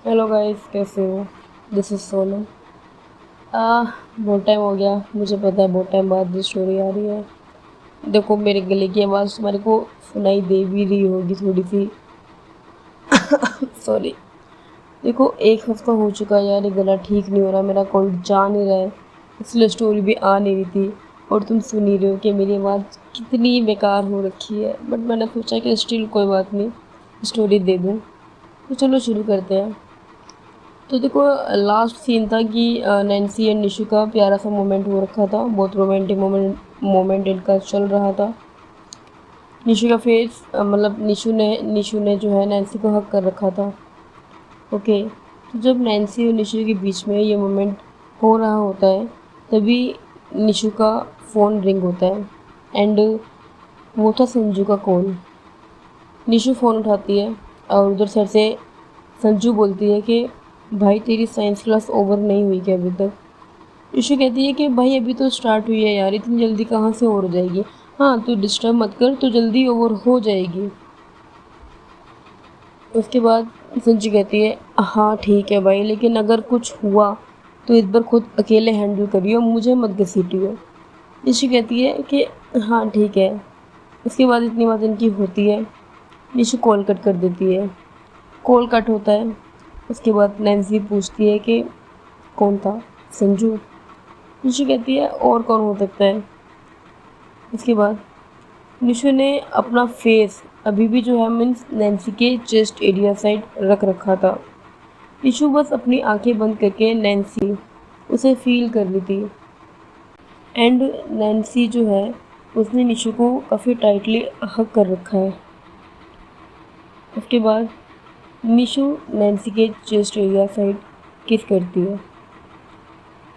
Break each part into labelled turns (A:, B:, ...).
A: Hello guys, कैसे हो? This is Sonam. आ बहुत टाइम हो गया, मुझे पता है बहुत टाइम बाद ये स्टोरी आ रही है। देखो, मेरे गले की आवाज़ तुम्हारे को सुनाई दे भी रही होगी थोड़ी सी। सॉरी। देखो, एक हफ्ता हो चुका है यार, ये गला ठीक नहीं हो रहा, मेरा कोल्ड जा नहीं रहा है। इसलिए स्टोरी भी आ नहीं रही थी। और तुम सुन ही रहे हो कि मेरी आवाज़ कितनी बेकार हो रखी है, बट मैंने सोचा कि स्टिल कोई बात नहीं, स्टोरी दे दूँ। तो चलो शुरू करते हैं। तो देखो, लास्ट सीन था कि नैन्सी एंड निशु का प्यारा सा मोमेंट हो रखा था, बहुत रोमांटिक मोमेंट इनका चल रहा था। निशु का फेस मतलब निशु ने जो है नैन्सी को हक कर रखा था। ओके। तो जब नैन्सी और निशु के बीच में ये मोमेंट हो रहा होता है, तभी निशु का फ़ोन रिंग होता है। एंड वो था संजू का कॉल। निशु फ़ोन उठाती है और उधर सर से संजू बोलती है कि भाई, तेरी साइंस क्लास ओवर नहीं हुई क्या अभी तक? ईशू कहती है कि भाई, अभी तो स्टार्ट हुई है यार, इतनी जल्दी कहाँ से ओवर हो जाएगी। हाँ, तू डिस्टर्ब मत कर, तो जल्दी ओवर हो जाएगी। उसके बाद संजू कहती है, हाँ ठीक है भाई, लेकिन अगर कुछ हुआ तो इस बार खुद अकेले हैंडल करियो, मुझे मत घसीटियो। ईशू कहती है कि हाँ ठीक है। उसके बाद इतनी बात इनकी होती है, ईशू कॉल कट कर देती है। कॉल कट होता है। उसके बाद नैन्सी पूछती है कि कौन था? संजू। निशु कहती है, और कौन हो सकता है? उसके बाद निशु ने अपना फेस अभी भी जो है मीन्स नैन्सी के चेस्ट एरिया साइड रख रखा था। निशु बस अपनी आंखें बंद करके नैन्सी उसे फील कर रही थी। एंड नैन्सी जो है उसने निशु को काफ़ी टाइटली हग कर रखा है। उसके बाद निशु नैन्सी के चेस्ट एरिया साइड किस करती है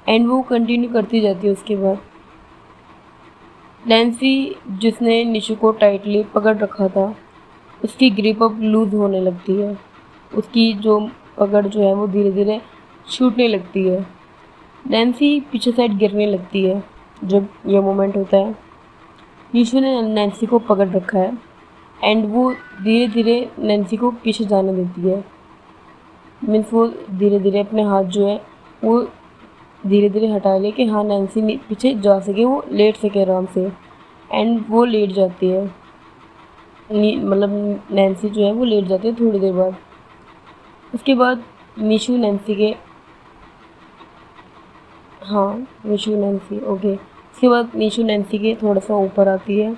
A: एंड वो कंटिन्यू करती जाती है। उसके बाद नैन्सी, जिसने निशु को टाइटली पकड़ रखा था, उसकी ग्रिप अब लूज़ होने लगती है। उसकी जो पकड़ जो है वो धीरे धीरे छूटने लगती है। नैन्सी पीछे साइड गिरने लगती है जब ये मोमेंट होता है। निशु ने नैन्सी को पकड़ रखा है एंड वो धीरे धीरे नैन्सी को पीछे जाने देती है। मीन्स वो धीरे धीरे अपने हाथ जो है वो धीरे धीरे हटा ले कि हाँ नैन्सी पीछे जा सके, वो लेट सके आराम से। एंड वो लेट जाती है। मतलब नैन्सी जो है वो लेट जाती है थोड़ी देर बाद। उसके बाद निशु नैन्सी के हाँ निशु नैन्सी ओके। उसके बाद निशु नैन्सी के थोड़ा सा ऊपर आती है,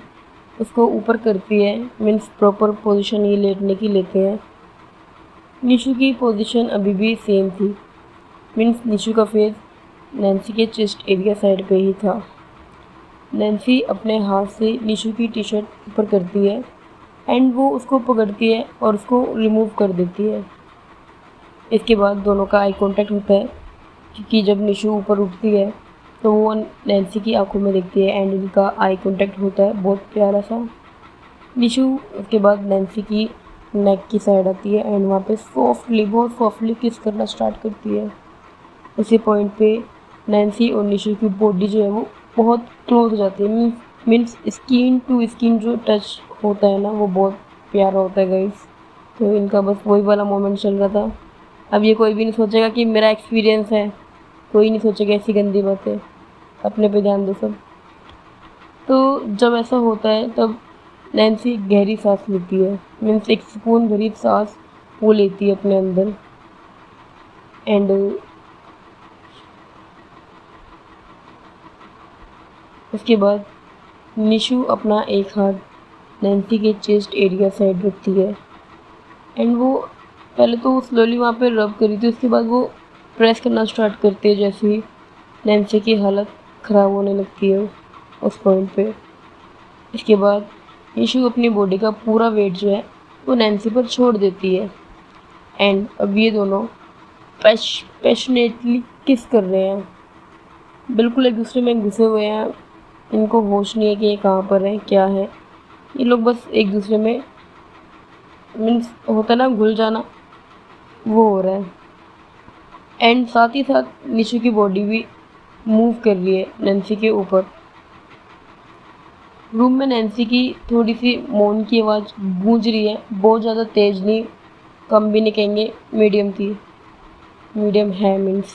A: उसको ऊपर करती है। मीन्स प्रॉपर पोजीशन ये लेटने की लेते हैं। निशु की पोजीशन अभी भी सेम थी। मीन्स निशु का फेस नैन्सी के चेस्ट एरिया साइड पे ही था। नैन्सी अपने हाथ से निशु की टी शर्ट ऊपर करती है एंड वो उसको पकड़ती है और उसको रिमूव कर देती है। इसके बाद दोनों का आई कांटेक्ट होता है, क्योंकि जब निशु ऊपर उठती है तो वो नैन्सी की आंखों में देखती है एंड इनका आई कांटेक्ट होता है बहुत प्यारा सा। निशु उसके बाद नैन्सी की नेक की साइड आती है एंड वहाँ पे बहुत सॉफ्टली किस करना स्टार्ट करती है। उसी पॉइंट पे नैन्सी और निशु की बॉडी जो है वो बहुत क्लोज हो जाती है। मीन्स स्किन टू स्किन जो टच होता है ना, वो बहुत प्यारा होता है गाइस। तो इनका बस वही वाला मोमेंट चल रहा था। अब ये कोई भी नहीं सोचेगा कि मेरा एक्सपीरियंस है, कोई नहीं सोचेगा ऐसी गंदी बातें। अपने पे ध्यान दो सब। तो जब ऐसा होता है तब नैन्सी गहरी सांस लेती है। मीन्स एक सुकून भरी सांस वो लेती है अपने अंदर। एंड उसके बाद निशु अपना एक हाथ नैन्सी के चेस्ट एरिया साइड रखती है एंड वो पहले तो वो स्लोली वहाँ पे रब करी थी, उसके बाद वो प्रेस करना स्टार्ट करती है। जैसे ही नैन्सी की हालत ख़राब होने लगती है उस पॉइंट पे। इसके बाद निशु अपनी बॉडी का पूरा वेट जो है वो नैन्सी पर छोड़ देती है एंड अब ये दोनों पैशनेटली किस कर रहे हैं। बिल्कुल एक दूसरे में घुसे हुए हैं। इनको होश नहीं है कि ये कहाँ पर है, क्या है। ये लोग बस एक दूसरे में मीन्स होता है ना घुल जाना, वो हो रहा है। एंड साथ ही साथ निशु की बॉडी भी मूव कर रही है नैन्सी के ऊपर। रूम में नैन्सी की थोड़ी सी मौन की आवाज़ गूंज रही है, बहुत ज़्यादा तेज नहीं, कम भी नहीं कहेंगे, मीडियम थी। मीडियम है मीन्स।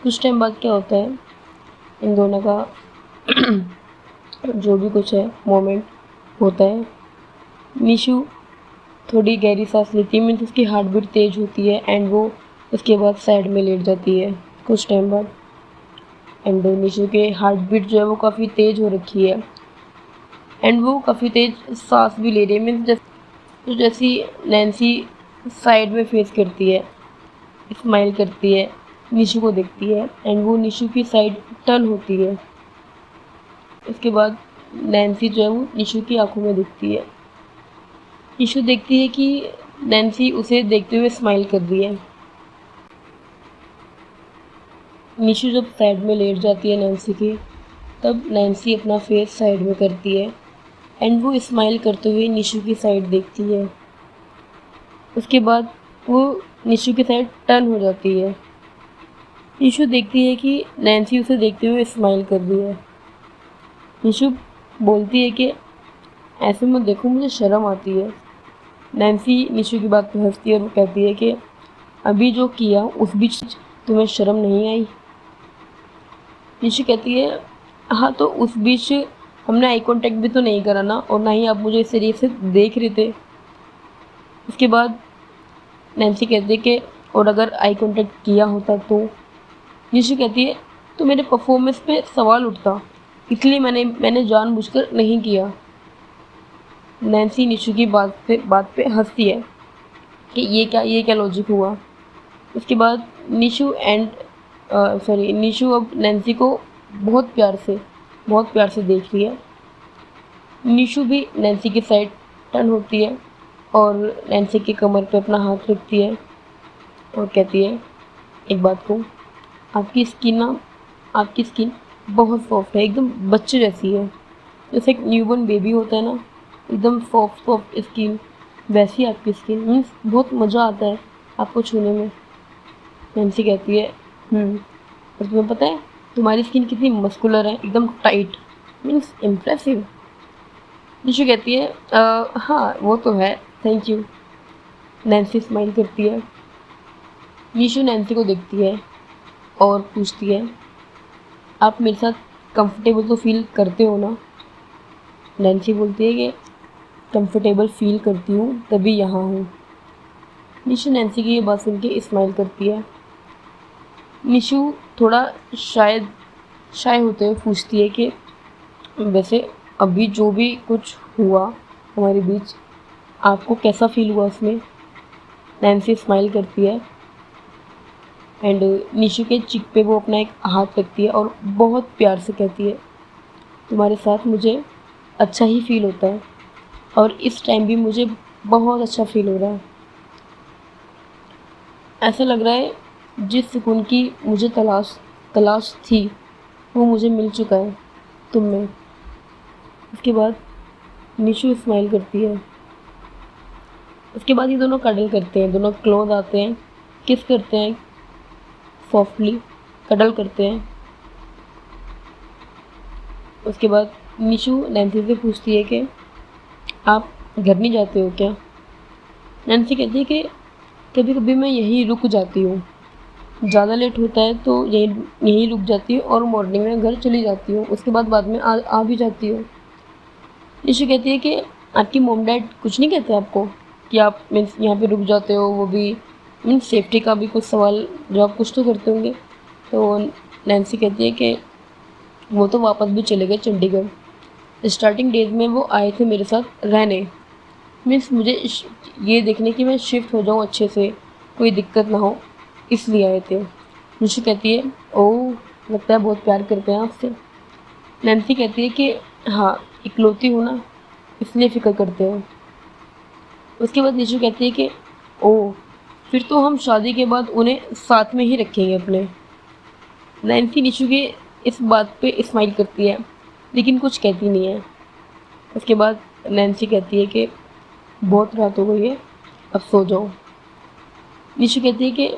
A: कुछ टाइम बाद क्या होता है, इन दोनों का जो भी कुछ है मोमेंट होता है। निशु थोड़ी गहरी सांस लेती है, मीन्स उसकी हार्ट बीट तेज होती है एंड वो उसके बाद साइड में लेट जाती है कुछ टाइम बाद। एंड निशु के हार्ट बीट जो है वो काफ़ी तेज हो रखी है एंड वो काफ़ी तेज सांस भी ले रही है, मीन्स जैसी नैन्सी साइड में फेस करती है, स्माइल करती है, निशु को देखती है एंड वो निशु की साइड टर्न होती है। उसके बाद नैन्सी जो है वो निशु की आंखों में देखती है। निशु देखती है कि नैन्सी उसे देखते हुए स्माइल कर रही है। निशु जब साइड में लेट जाती है नैन्सी के, तब नैन्सी अपना फेस साइड में करती है एंड वो स्माइल करते हुए निशु की साइड देखती है। उसके बाद वो निशु की साइड टर्न हो जाती है। निशु देखती है कि नैन्सी उसे देखते हुए स्माइल कर रही है। निशु बोलती है कि ऐसे मत देखो, मुझे शर्म आती है। नैन्सी निशु की बात पर हंसती है और वो कहती है कि अभी जो किया उस बीच तुम्हें शर्म नहीं आई। निशु कहती है हाँ, तो उस बीच हमने आई कांटेक्ट भी तो नहीं करा ना, और ना ही आप मुझे इस तरीके से देख रहे थे। उसके बाद नैन्सी कहती है कि और अगर आई कांटेक्ट किया होता तो। निशु कहती है तो मेरे परफॉर्मेंस पे सवाल उठता, इसलिए मैंने जानबूझकर नहीं किया। नैन्सी निशु की बात पे हंसती है कि ये क्या लॉजिक हुआ। उसके बाद निशु अब नैन्सी को बहुत प्यार से देख रही है। निशु भी नैन्सी की साइड टर्न होती है और नैन्सी की कमर पे अपना हाथ रखती है और कहती है एक बात कहूँ, आपकी स्किन बहुत सॉफ्ट है, एकदम बच्चे जैसी है। जैसे एक न्यूबॉर्न बेबी होता है ना, एकदम सॉफ्ट स्किन, वैसी आपकी स्किन। मीन्स बहुत मज़ा आता है आपको छूने में। नैन्सी कहती है और तुम्हें पता है तुम्हारी स्किन कितनी मस्कुलर है, एकदम टाइट, मीन्स इम्प्रेसिव। निशु कहती है हाँ वो तो है, थैंक यू। नैन्सी स्माइल करती है। निशु नैन्सी को देखती है और पूछती है आप मेरे साथ कंफर्टेबल तो फील करते हो ना। नैन्सी बोलती है कि कंफर्टेबल फील करती हूँ तभी यहाँ हूँ। निशु नैन्सी की ये बात सुन के स्माइल करती है। निशु थोड़ा शाय होते हुए पूछती है कि वैसे अभी जो भी कुछ हुआ हमारे बीच, आपको कैसा फील हुआ उसमें। नैन्सी स्माइल करती है एंड निशु के चिक पे वो अपना एक हाथ रखती है और बहुत प्यार से कहती है तुम्हारे साथ मुझे अच्छा ही फील होता है और इस टाइम भी मुझे बहुत अच्छा फील हो रहा है। ऐसा लग रहा है जिस सुकून की मुझे तलाश थी वो मुझे मिल चुका है तुम में। उसके बाद निशु स्माइल करती है। उसके बाद ये दोनों कडल करते हैं, दोनों क्लोज आते हैं, किस करते हैं, सॉफ्टली कडल करते हैं। उसके बाद निशु नैन्सी से पूछती है कि आप घर नहीं जाते हो क्या। नैन्सी कहती है कि कभी कभी मैं यहीं रुक जाती हूँ, ज़्यादा लेट होता है तो यहीं रुक जाती हूँ और मॉर्निंग में घर चली जाती हूँ, उसके बाद में आ भी जाती हूँ। निशु कहती है कि आपकी मॉम डैड कुछ नहीं कहते आपको कि आप मीन्स यहाँ पे रुक जाते हो, वो भी मीन्स सेफ्टी का भी कुछ सवाल जवाब कुछ तो करते होंगे। तो नैन्सी कहती है कि वो तो वापस भी चले गए चंडीगढ़। स्टार्टिंग डेज में वो आए थे मेरे साथ रहने, मीन्स मुझे ये देखने कि मैं शिफ्ट हो जाऊँ अच्छे से, कोई दिक्कत ना हो, इसलिए आए थे। निशु कहती है ओह, लगता है बहुत प्यार करते हैं आपसे। नैन्सी कहती है कि हाँ, इकलौती हूँ ना, इसलिए फ़िक्र करते हैं। उसके बाद निशु कहती है कि ओह, फिर तो हम शादी के बाद उन्हें साथ में ही रखेंगे अपने। नैन्सी निशु के इस बात पे स्माइल करती है लेकिन कुछ कहती नहीं है। उसके बाद नैन्सी कहती है कि बहुत रात हो गई है, अब सो जाओ। निशु कहती है कि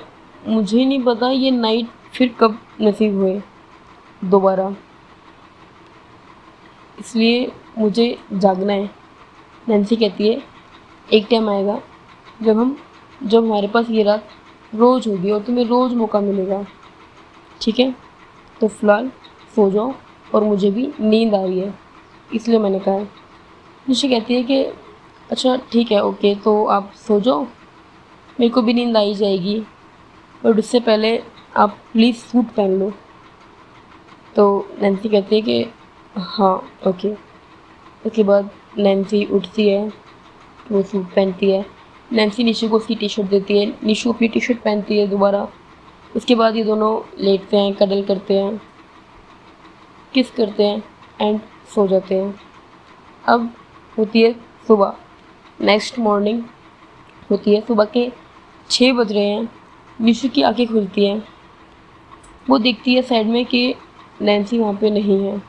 A: मुझे नहीं पता ये नाइट फिर कब नसीब हुए दोबारा, इसलिए मुझे जागना है। नैन्सी कहती है एक टाइम आएगा जब हमारे पास ये रात रोज़ होगी और तुम्हें रोज़ मौका मिलेगा, ठीक है? तो फ़िलहाल सो जाओ और मुझे भी नींद आ रही है, इसलिए मैंने कहा है। निशा कहती है कि अच्छा ठीक है, ओके, तो आप सो जाओ, मेरे को भी नींद आ ही जाएगी, बट उससे पहले आप प्लीज़ सूट पहन लो। तो नैन्सी कहती है कि हाँ, ओके। उसके बाद नैन्सी उठती है, वो सूट पहनती है। नैन्सी निशु को उसकी टी-शर्ट देती है, निशु अपनी टी-शर्ट पहनती है दोबारा। उसके बाद ये दोनों लेटते हैं, cuddle करते हैं, किस करते हैं एंड सो जाते हैं। अब होती है सुबह, नेक्स्ट मॉर्निंग होती है, सुबह के 6 बज रहे हैं। निशु की आंखें खुलती हैं, वो देखती है साइड में कि नैन्सी वहाँ पे नहीं है।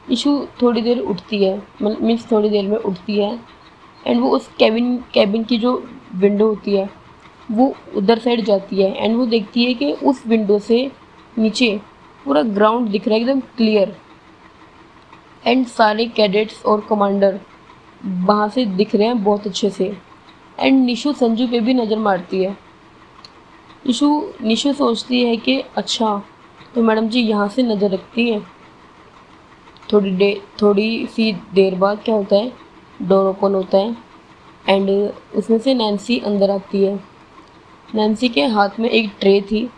A: निशु थोड़ी देर उठती है, मीन्स थोड़ी देर में उठती है एंड वो उस कैबिन की जो विंडो होती है वो उधर साइड जाती है एंड वो देखती है कि उस विंडो से नीचे पूरा ग्राउंड दिख रहा है एकदम क्लियर एंड सारे कैडेट्स और कमांडर वहाँ से दिख रहे हैं बहुत अच्छे से। एंड निशु संजू पे भी नज़र मारती है। निशु सोचती है कि अच्छा, तो मैडम जी यहाँ से नज़र रखती हैं। थोड़ी सी देर बाद क्या होता है, डोर ओपन होता है एंड उसमें से नैन्सी अंदर आती है। नैन्सी के हाथ में एक ट्रे थी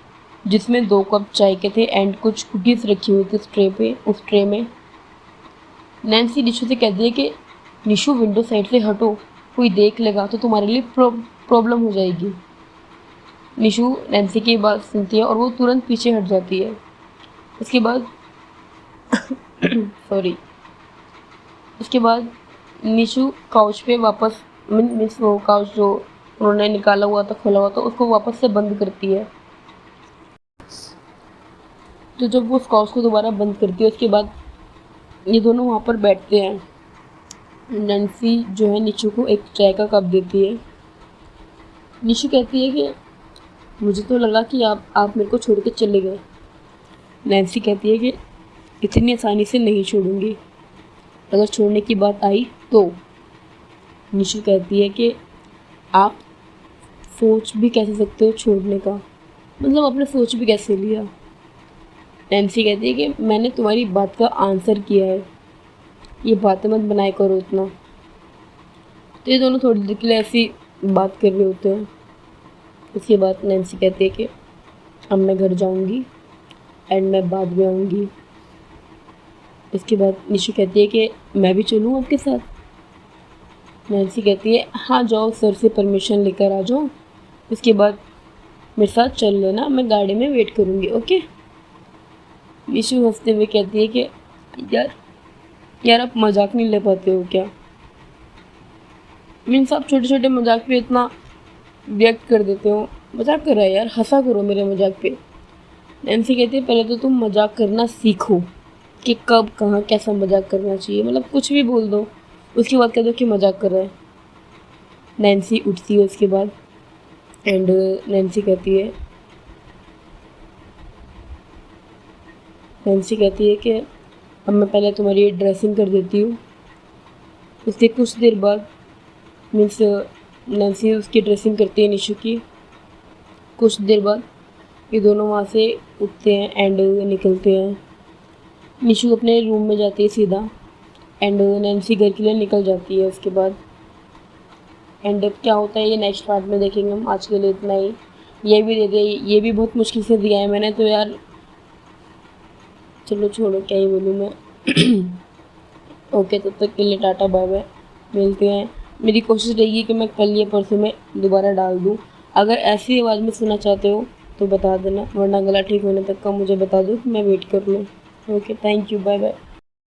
A: जिसमें 2 कप चाय के थे एंड कुछ कुकीज़ रखी हुई थी उस ट्रे में। नैन्सी निशु से कहती है कि निशु, विंडो साइड से हटो, कोई देख लेगा तो तुम्हारे लिए प्रॉब्लम हो जाएगी। निशु नैन्सी की बात सुनती है और वो तुरंत पीछे हट जाती है। उसके बाद सॉरी उसके बाद निशु काउच पे वापस मीन्स वो काउच जो उन्होंने निकाला हुआ था, खोला हुआ था, उसको वापस से बंद करती है। तो जब वो उस काउच को दोबारा बंद करती है उसके बाद ये दोनों वहाँ पर बैठते हैं। नैन्सी जो है निशु को एक चाय का कप देती है। निशु कहती है कि मुझे तो लगा कि आप मेरे को छोड़ के चले गए। नैन्सी कहती है कि इतनी आसानी से नहीं छोड़ूंगी, अगर छोड़ने की बात आई तो। निशु कहती है कि आप सोच भी कैसे सकते हो छोड़ने का, मतलब आपने सोच भी कैसे लिया। नैन्सी कहती है कि मैंने तुम्हारी बात का आंसर किया है, ये बातें मत बनाए करो इतना। तो ये दोनों थोड़ी देर के लिए ऐसी बात कर रहे होते हैं। उसके बाद नैन्सी कहती है कि अब मैं घर जाऊंगी एंड मैं बाद में आऊँगी। उसके बाद निशु कहती है कि मैं भी चलूँ आपके साथ। नैन्सी कहती है हाँ जाओ, सर से परमिशन लेकर आ जाओ, उसके बाद मेरे साथ चल लेना, मैं गाड़ी में वेट करूँगी, ओके। निशु हंसते हुए कहती है कि यार आप मजाक नहीं ले पाते हो क्या? मीन्स आप छोटे छोटे मजाक पे इतना रिएक्ट कर देते हो। मजाक कर रहा है यार, हंसा करो मेरे मजाक पे। नैन्सी कहती है पहले तो तुम मजाक करना सीखो कि कब कहाँ कैसा मजाक करना चाहिए, मतलब कुछ भी बोल दो, उसके बाद कह दो कि मजाक कर रहा है। नैन्सी उठती है उसके बाद एंड नैन्सी कहती है कि अब मैं पहले तुम्हारी ड्रेसिंग कर देती हूँ। उसके कुछ देर बाद मीन्स नैन्सी उसकी ड्रेसिंग करती है निशु की। कुछ देर बाद ये दोनों वहाँ से उठते हैं एंड निकलते हैं। निशु अपने रूम में जाती है सीधा एंड नैन्सी घर के लिए निकल जाती है उसके बाद। एंड अब क्या होता है ये नेक्स्ट पार्ट में देखेंगे हम। आज के लिए इतना ही। ये भी बहुत मुश्किल से दिया है मैंने, तो यार चलो छोड़ो, क्या ही बोलूँ मैं। ओके, तब तक के लिए टाटा बाय बाय, मिलते हैं। मेरी कोशिश रहेगी कि मैं कल या परसों में दोबारा डाल दूँ। अगर ऐसी आवाज़ में सुनना चाहते हो तो बता देना, वरना गला ठीक होने तक का मुझे बता दो कि मैं वेट कर लूँ। Okay, thank you, bye bye.